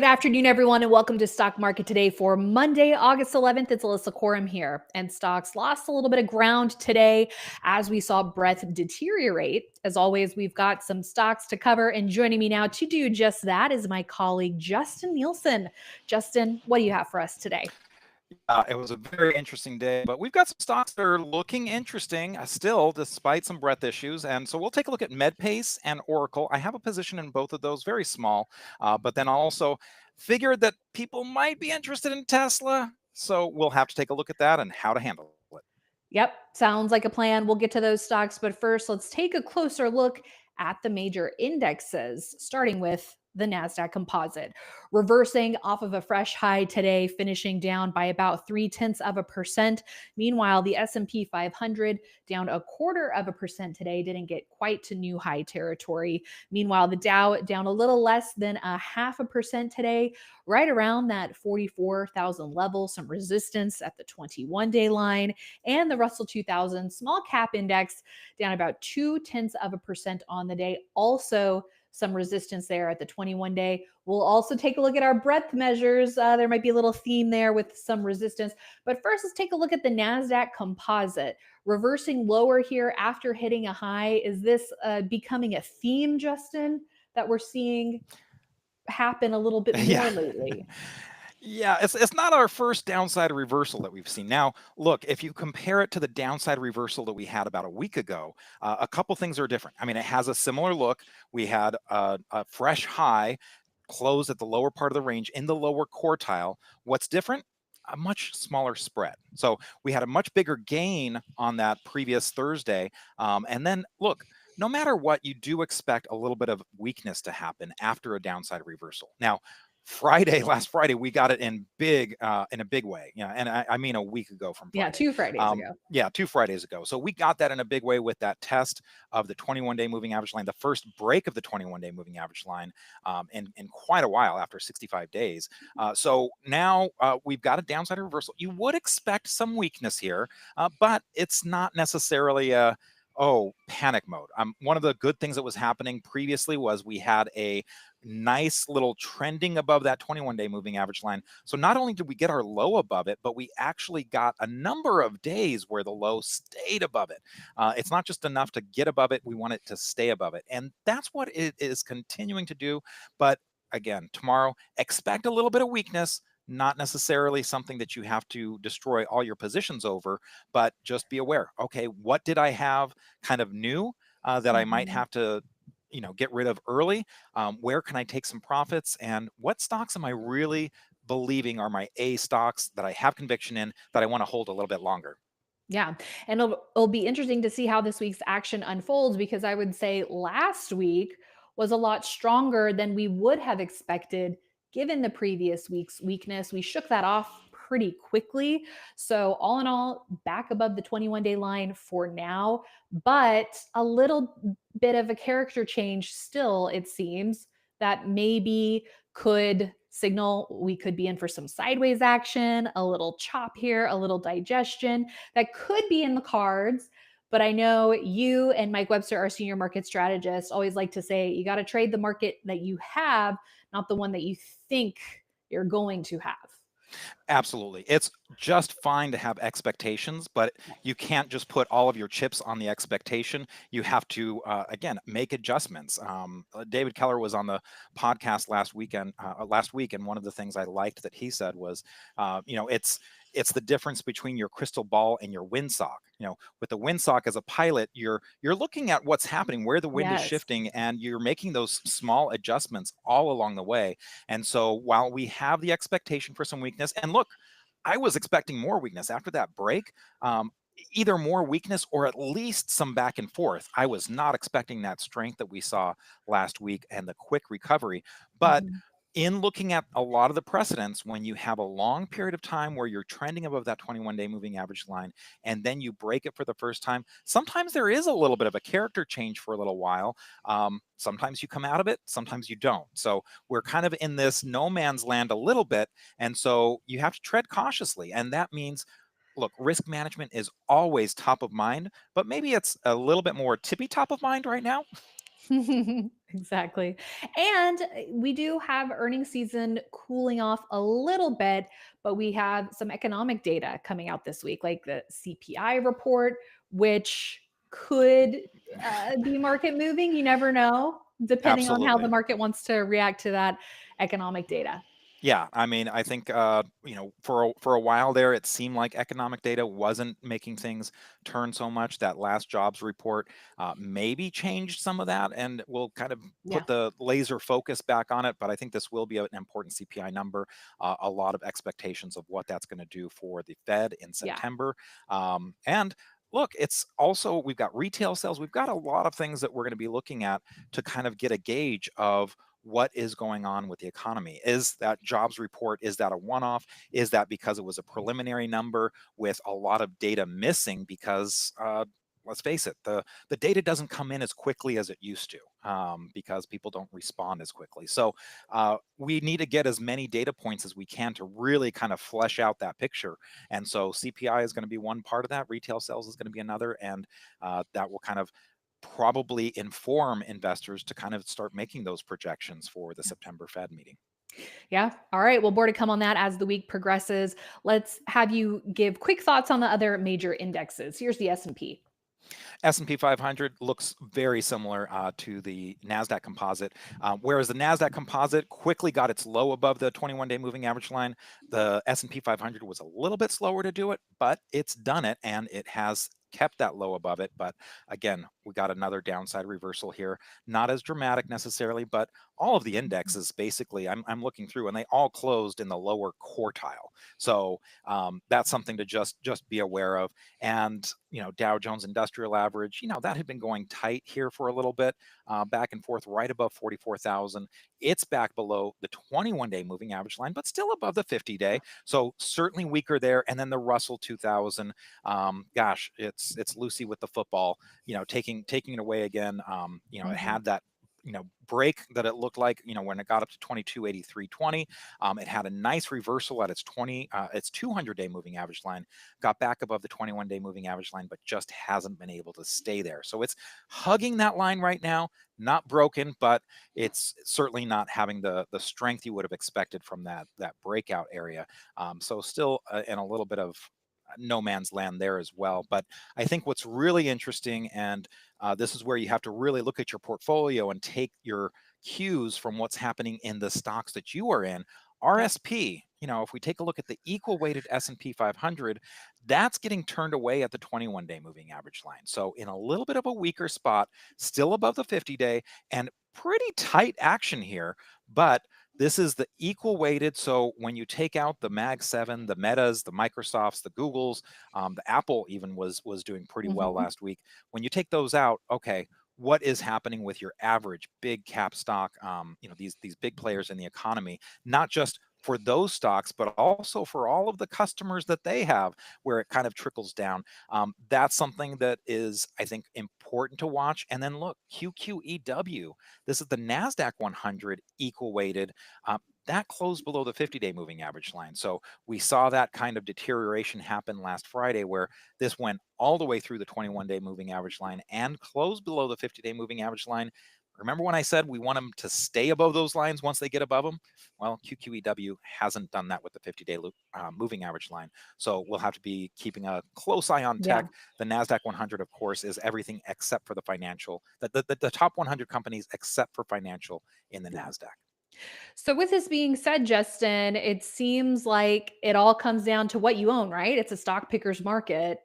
Good afternoon, everyone, and welcome to Stock Market Today for Monday, August 11th. It's Alissa Coram here, and stocks lost a little bit of ground today as we saw breadth deteriorate. As always, we've got some stocks to cover, and joining me now to do just that is my colleague, Justin Nielsen. Justin, what do you have for us today? It was a very interesting day, but we've got some stocks that are looking interesting still, despite some breadth issues. And so we'll take a look at Medpace and Oracle. I have a position in both of those, very small, but then I'll also figured that people might be interested in Tesla. So we'll have to take a look at that and how to handle it. Yep, sounds like a plan. We'll get to those stocks, but first, let's take a closer look at the major indexes, starting with the NASDAQ Composite, reversing off of a fresh high today, finishing down by about 0.3%. Meanwhile, the S&P 500 down 0.25% today, didn't get quite to new high territory. Meanwhile, the Dow down a little less than 0.5% today, right around that 44,000 level, some resistance at the 21-day line, and the Russell 2000 small cap index down about 0.2% on the day. Also, some resistance there at the 21-day. We'll also take a look at our breadth measures. There might be a little theme there with some resistance. But first, let's take a look at the NASDAQ Composite. Reversing lower here after hitting a high. Is this becoming a theme, Justin, that we're seeing happen a little bit more lately? Yeah, it's not our first downside reversal that we've seen. Now, look, if you compare it to the downside reversal that we had about a week ago, a couple things are different. I mean, it has a similar look. We had a fresh high close at the lower part of the range in the lower quartile. What's different? A much smaller spread. So we had a much bigger gain on that previous Thursday. And then, look, no matter what, you do expect a little bit of weakness to happen after a downside reversal. Now, last Friday, we got it in a big way. Yeah, and I mean a week ago from Friday. Yeah, 2 Fridays ago. Yeah, 2 Fridays ago. So we got that in a big way with that test of the 21-day moving average line, the first break of the 21-day moving average line in quite a while after 65 days. So now we've got a downside reversal. You would expect some weakness here, but it's not necessarily a panic mode. One of the good things that was happening previously was we had a nice little trending above that 21-day moving average line. So not only did we get our low above it, but we actually got a number of days where the low stayed above it. It's not just enough to get above it. We want it to stay above it. And that's what it is continuing to do. But again, tomorrow, expect a little bit of weakness. Not necessarily something that you have to destroy all your positions over, but just be aware. Okay, what did I have kind of new that I might have to get rid of early? Where can I take some profits? And what stocks am I really believing are my A stocks that I have conviction in that I want to hold a little bit longer? Yeah. And it'll be interesting to see how this week's action unfolds, because I would say last week was a lot stronger than we would have expected given the previous week's weakness. We shook that off pretty quickly. So, all in all, back above the 21-day line for now, but a little bit of a character change still, it seems, that maybe could signal we could be in for some sideways action, a little chop here, a little digestion that could be in the cards. But I know you and Mike Webster, our senior market strategist, always like to say you got to trade the market that you have, not the one that you think you're going to have. Absolutely. It's just fine to have expectations, but you can't just put all of your chips on the expectation. You have to, again, make adjustments. David Keller was on the podcast last week, and one of the things I liked that he said was, it's the difference between your crystal ball and your windsock. With the windsock as a pilot, you're looking at what's happening, where the wind is shifting, and you're making those small adjustments all along the way. And so while we have the expectation for some weakness, and look, I was expecting more weakness after that break, either more weakness or at least some back and forth. I was not expecting that strength that we saw last week and the quick recovery. But in looking at a lot of the precedents, when you have a long period of time where you're trending above that 21-day moving average line, and then you break it for the first time, sometimes there is a little bit of a character change for a little while. Sometimes you come out of it, sometimes you don't. So we're kind of in this no man's land a little bit. And so you have to tread cautiously. And that means, look, risk management is always top of mind, but maybe it's a little bit more tippy top of mind right now. Exactly. And we do have earnings season cooling off a little bit, but we have some economic data coming out this week, like the CPI report, which could be market moving. You never know, depending on how the Absolutely. market wants to react to that economic data. Yeah, I mean, I think for a while there, it seemed like economic data wasn't making things turn so much. That last jobs report maybe changed some of that, and will kind of Yeah. put the laser focus back on it. But I think this will be an important CPI number. A lot of expectations of what that's going to do for the Fed in Yeah. September, and look, it's also we've got retail sales. We've got a lot of things that we're going to be looking at to kind of get a gauge of what is going on with the economy. Is that jobs report, is that a one-off? Is that because it was a preliminary number with a lot of data missing? Because let's face it, the data doesn't come in as quickly as it used to, because people don't respond as quickly. So we need to get as many data points as we can to really kind of flesh out that picture. And so CPI is going to be one part of that. Retail sales is going to be another, and that will kind of probably inform investors to kind of start making those projections for the September Fed meeting. Yeah. All right. Well, more to come on that as the week progresses. Let's have you give quick thoughts on the other major indexes. Here's the S&P. S&P 500 looks very similar to the NASDAQ Composite, whereas the NASDAQ Composite quickly got its low above the 21-day moving average line. The S&P 500 was a little bit slower to do it, but it's done it, and it has kept that low above it. But again, we got another downside reversal here. Not as dramatic necessarily, but all of the indexes basically, I'm looking through, and they all closed in the lower quartile. So that's something to just be aware of. And Dow Jones Industrial Average, that had been going tight here for a little bit, back and forth, right above 44,000. It's back below the 21-day moving average line, but still above the 50-day. So certainly weaker there. And then the Russell 2000, gosh, it's Lucy with the football, taking it away again. It had that break that it looked like, when it got up to 2283.20. It had a nice reversal at its 200-day moving average line, got back above the 21-day moving average line, but just hasn't been able to stay there. So it's hugging that line right now, not broken, but it's certainly not having the strength you would have expected from that breakout area. So still in a little bit of no man's land there as well. But I think what's really interesting, and this is where you have to really look at your portfolio and take your cues from what's happening in the stocks that you are in. Yeah. RSP, if we take a look at the equal weighted S&P 500, that's getting turned away at the 21-day moving average line. So in a little bit of a weaker spot, still above the 50-day, and pretty tight action here, but this is the equal weighted. So when you take out the Mag 7, the Metas, the Microsofts, the Googles, the Apple even was doing pretty well Mhm. last week. When you take those out, okay, what is happening with your average big cap stock? These big players in the economy, not just for those stocks, but also for all of the customers that they have, where it kind of trickles down. That's something that is, I think, important to watch. And then look, QQEW. This is the NASDAQ 100 equal weighted. That closed below the 50-day moving average line. So we saw that kind of deterioration happen last Friday, where this went all the way through the 21-day moving average line and closed below the 50-day moving average line. Remember when I said we want them to stay above those lines once they get above them? Well, QQEW hasn't done that with the 50-day moving average line. So we'll have to be keeping a close eye on Yeah. tech. The NASDAQ 100, of course, is everything except for the financial, the top 100 companies except for financial in the Yeah. NASDAQ. So, with this being said, Justin, it seems like it all comes down to what you own, right? It's a stock picker's market.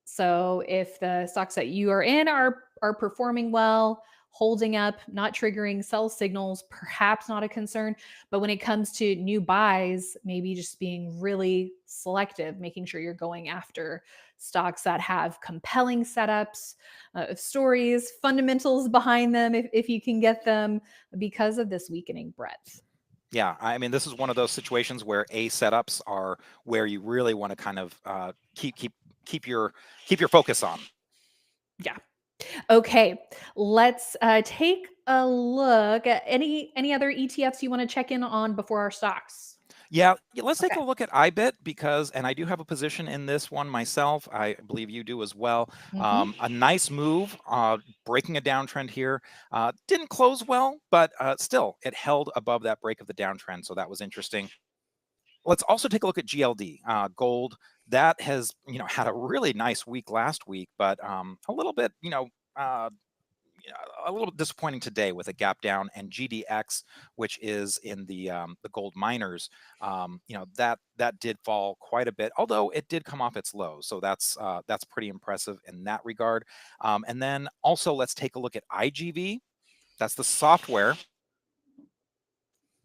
So if the stocks that you are in are performing well, holding up, not triggering sell signals, perhaps not a concern. But when it comes to new buys, maybe just being really selective, making sure you're going after stocks that have compelling setups, stories, fundamentals behind them, if you can get them because of this weakening breadth. Yeah, I mean, this is one of those situations where A setups are where you really want to kind of keep your focus on. Yeah. Okay, let's take a look at any other ETFs you want to check in on before our stocks. Yeah, let's take Okay. a look at IBIT because, and I do have a position in this one myself. I believe you do as well. Hmm. A nice move, breaking a downtrend here. Didn't close well, but still, it held above that break of the downtrend, so that was interesting. Let's also take a look at GLD, gold. That has, had a really nice week last week, but a little bit, uh, a little bit disappointing today with a gap down, and GDX, which is in the gold miners, that did fall quite a bit, although it did come off its low. So that's pretty impressive in that regard. And then also let's take a look at IGV. That's the software,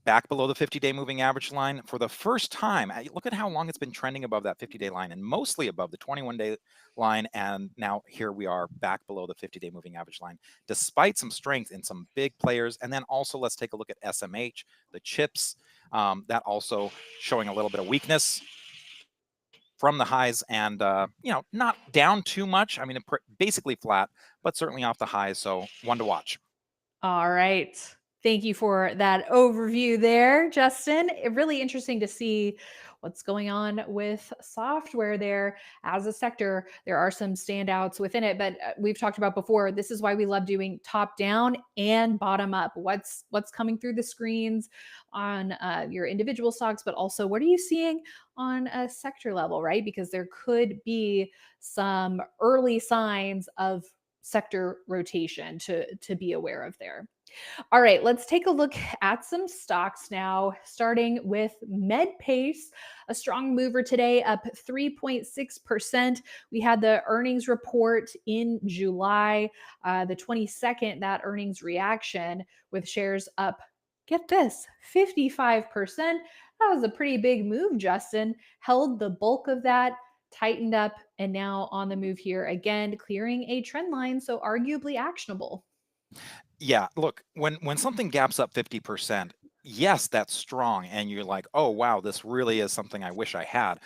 back below the 50-day moving average line for the first time. Look at how long it's been trending above that 50-day line and mostly above the 21-day line. And now here we are back below the 50-day moving average line, despite some strength in some big players. And then also let's take a look at SMH, the chips, that also showing a little bit of weakness from the highs, and not down too much. I mean, basically flat, but certainly off the highs. So one to watch. All right. Thank you for that overview there, Justin. Really interesting to see what's going on with software there as a sector. There are some standouts within it, but we've talked about before. This is why we love doing top down and bottom up. What's coming through the screens on your individual stocks, but also what are you seeing on a sector level, right? Because there could be some early signs of sector rotation to be aware of there. All right, let's take a look at some stocks now, starting with Medpace, a strong mover today, up 3.6%. We had the earnings report in July, the 22nd, that earnings reaction with shares up, get this, 55%. That was a pretty big move, Justin. Held the bulk of that, tightened up, and now on the move here again, clearing a trend line, so arguably actionable. Yeah, look, when something gaps up 50%, yes, that's strong, and you're like, oh wow, this really is something I wish I had.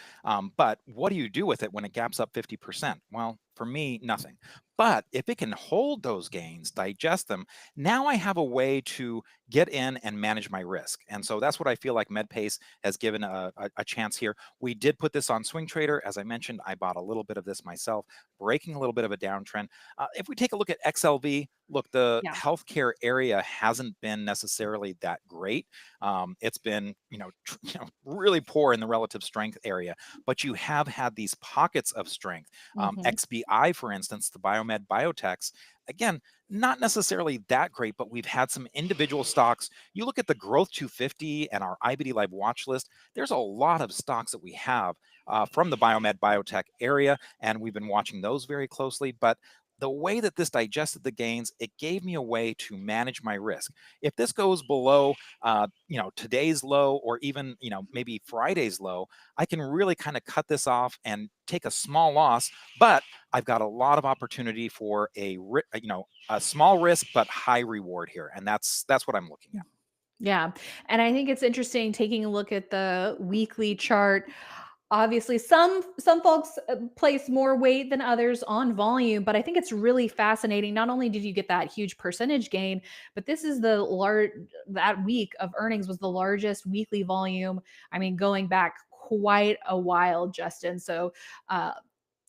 But what do you do with it when it gaps up 50%? Well, for me, nothing. But if it can hold those gains, digest them, now I have a way to get in and manage my risk. And so that's what I feel like Medpace has given a chance here. We did put this on Swing Trader. As I mentioned, I bought a little bit of this myself, breaking a little bit of a downtrend. If we take a look at XLV, look, the Yeah. healthcare area hasn't been necessarily that great. It's been, really poor in the relative strength area, but you have had these pockets of strength. Mhm. XBI, for instance, the biomed biotechs, again, not necessarily that great, but we've had some individual stocks. You look at the Growth 250 and our IBD Live watch list, there's a lot of stocks that we have from the biomed biotech area, and we've been watching those very closely. But the way that this digested the gains, it gave me a way to manage my risk. If this goes below, today's low, or even, maybe Friday's low, I can really kind of cut this off and take a small loss. But I've got a lot of opportunity for a small risk but high reward here, and that's what I'm looking at. Yeah. And I think it's interesting taking a look at the weekly chart. Obviously, some folks place more weight than others on volume, but I think it's really fascinating. Not only did you get that huge percentage gain, but this is the large that week of earnings was the largest weekly volume. I mean, going back quite a while, Justin. So uh,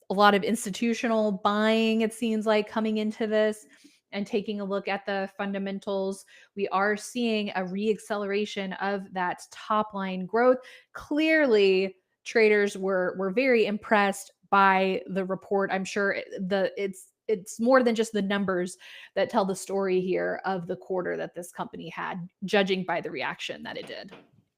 a lot of institutional buying, it seems like, coming into this and taking a look at the fundamentals. We are seeing a reacceleration of that top line growth. Clearly, traders were very impressed by the report. I'm sure it's more than just the numbers that tell the story here of the quarter that this company had, judging by the reaction that it did.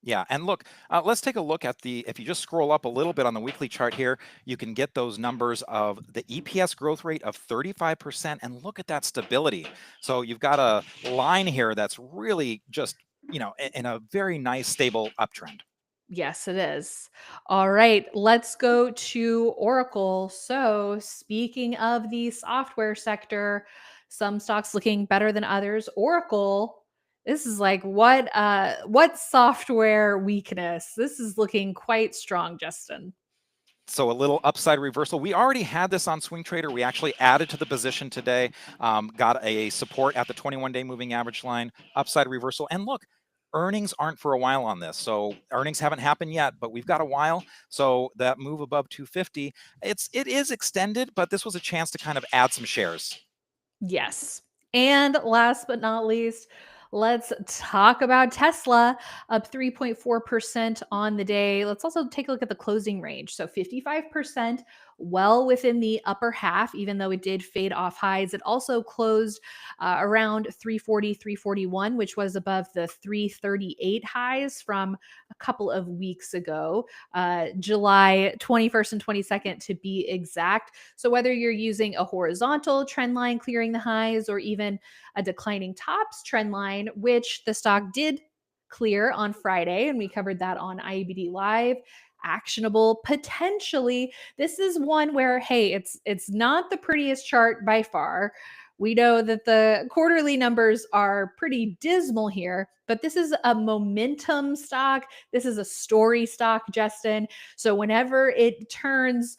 Yeah, and look, let's take a look at if you just scroll up a little bit on the weekly chart here, you can get those numbers of the EPS growth rate of 35%, and look at that stability. So you've got a line here that's really just, in a very nice, stable uptrend. Yes, it is. All right, let's go to Oracle. So, speaking of the software sector, some stocks looking better than others. Oracle, this is like what software weakness? This is looking quite strong, Justin. So a little upside reversal. We already had this on Swing Trader. We actually added to the position today, got a support at the 21-day moving average line, upside reversal. And look, earnings aren't for a while on this. So earnings haven't happened yet, but we've got a while. So that move above 250, it is extended, but this was a chance to kind of add some shares. Yes. And last but not least, let's talk about Tesla, up 3.4% on the day. Let's also take a look at the closing range. So 55%, well within the upper half, even though it did fade off highs. It also closed around 340, 341, which was above the 338 highs from a couple of weeks ago, July 21st and 22nd to be exact. So whether you're using a horizontal trend line clearing the highs or even a declining tops trend line, which the stock did clear on Friday, and we covered that on IBD Live, actionable potentially. This is one where, hey, it's not the prettiest chart by far. We know that the quarterly numbers are pretty dismal here, but this is a momentum stock. This is a story stock, Justin. So whenever it turns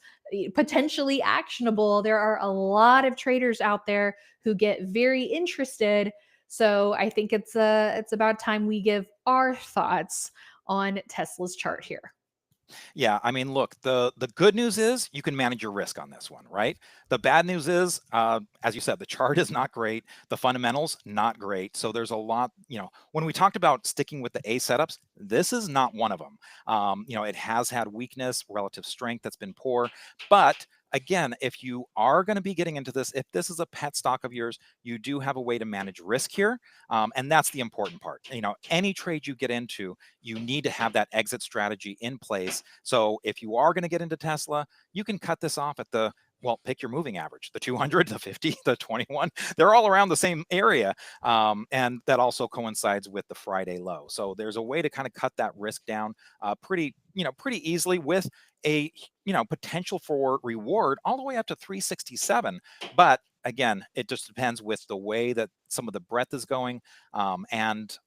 potentially actionable, there are a lot of traders out there who get very interested. So I think it's about time we give our thoughts on Tesla's chart here. Yeah, I mean, look, the good news is you can manage your risk on this one, right? The bad news is, as you said, the chart is not great. The fundamentals, not great. So there's a lot, when we talked about sticking with the A setups, this is not one of them. It has had weakness, relative strength that's been poor, but again, if you are going to be getting into this, if this is a pet stock of yours, you do have a way to manage risk here. And that's the important part. Any trade you get into, you need to have that exit strategy in place. So if you are going to get into Tesla, you can cut this off at pick your moving average, the 200, the 50, the 21. They're all around the same area. And that also coincides with the Friday low. So there's a way to kind of cut that risk down pretty easily with a potential for reward all the way up to 367. But again, it just depends with the way that some of the breadth is going and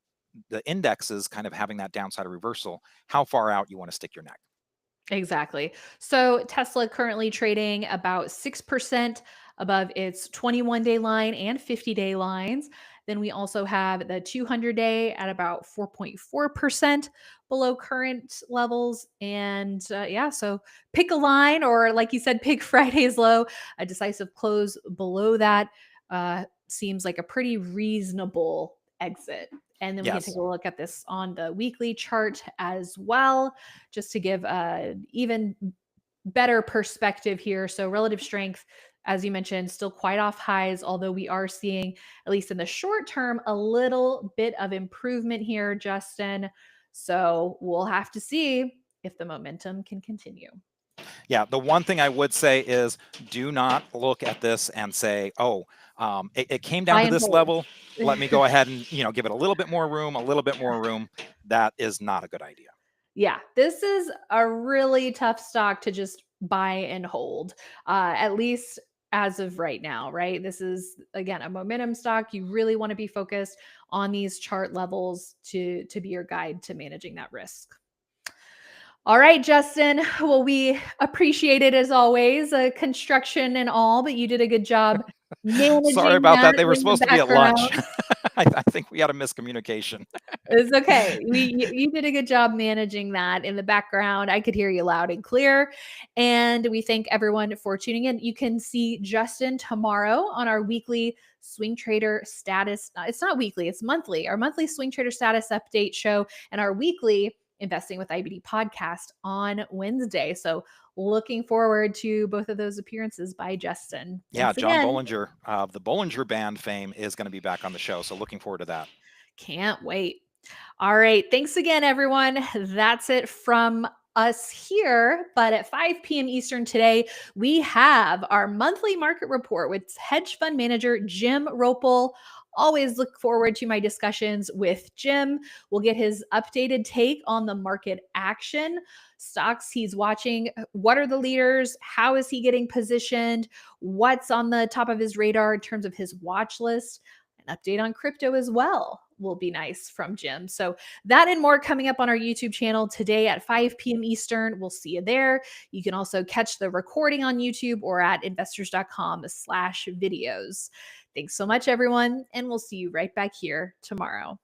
the indexes kind of having that downside reversal, how far out you want to stick your neck. Exactly. So Tesla currently trading about 6% above its 21-day line and 50-day lines. Then we also have the 200-day at about 4.4% below current levels. And so pick a line, or like you said, pick Friday's low. A decisive close below that seems like a pretty reasonable exit. And then we can take a look at this on the weekly chart as well, just to give even better perspective here. So relative strength, as you mentioned, still quite off highs, although we are seeing, at least in the short term, a little bit of improvement here, Justin. So we'll have to see if the momentum can continue. Yeah, the one thing I would say is do not look at this and say, oh, it came down to this level. Let me go ahead and give it a little bit more room, a little bit more room. That is not a good idea. Yeah, this is a really tough stock to just buy and hold, at least as of right now, right? This is, again, a momentum stock. You really want to be focused on these chart levels to be your guide to managing that risk. All right, Justin. Well, we appreciate it as always, construction and all, but you did a good job managing. Sorry about that. They were in the supposed to be at lunch. background. I think we had a miscommunication. It's okay. You did a good job managing that in the background. I could hear you loud and clear. And we thank everyone for tuning in. You can see Justin tomorrow on our weekly swing trader status. It's not weekly, it's monthly. Our monthly swing trader status update show and our weekly Investing with IBD podcast on Wednesday. So looking forward to both of those appearances by Justin. Yeah, Thanks John again. Bollinger of the Bollinger Band fame is going to be back on the show. So looking forward to that. Can't wait. All right. Thanks again, everyone. That's it from us here. But at 5 p.m. Eastern today, we have our monthly market report with hedge fund manager Jim Ropel. Always look forward to my discussions with Jim. We'll get his updated take on the market action, stocks he's watching. What are the leaders? How is he getting positioned? What's on the top of his radar in terms of his watch list? An update on crypto as well will be nice from Jim. So that and more coming up on our YouTube channel today at 5 p.m. Eastern. We'll see you there. You can also catch the recording on YouTube or at investors.com/videos. Thanks so much, everyone. And we'll see you right back here tomorrow.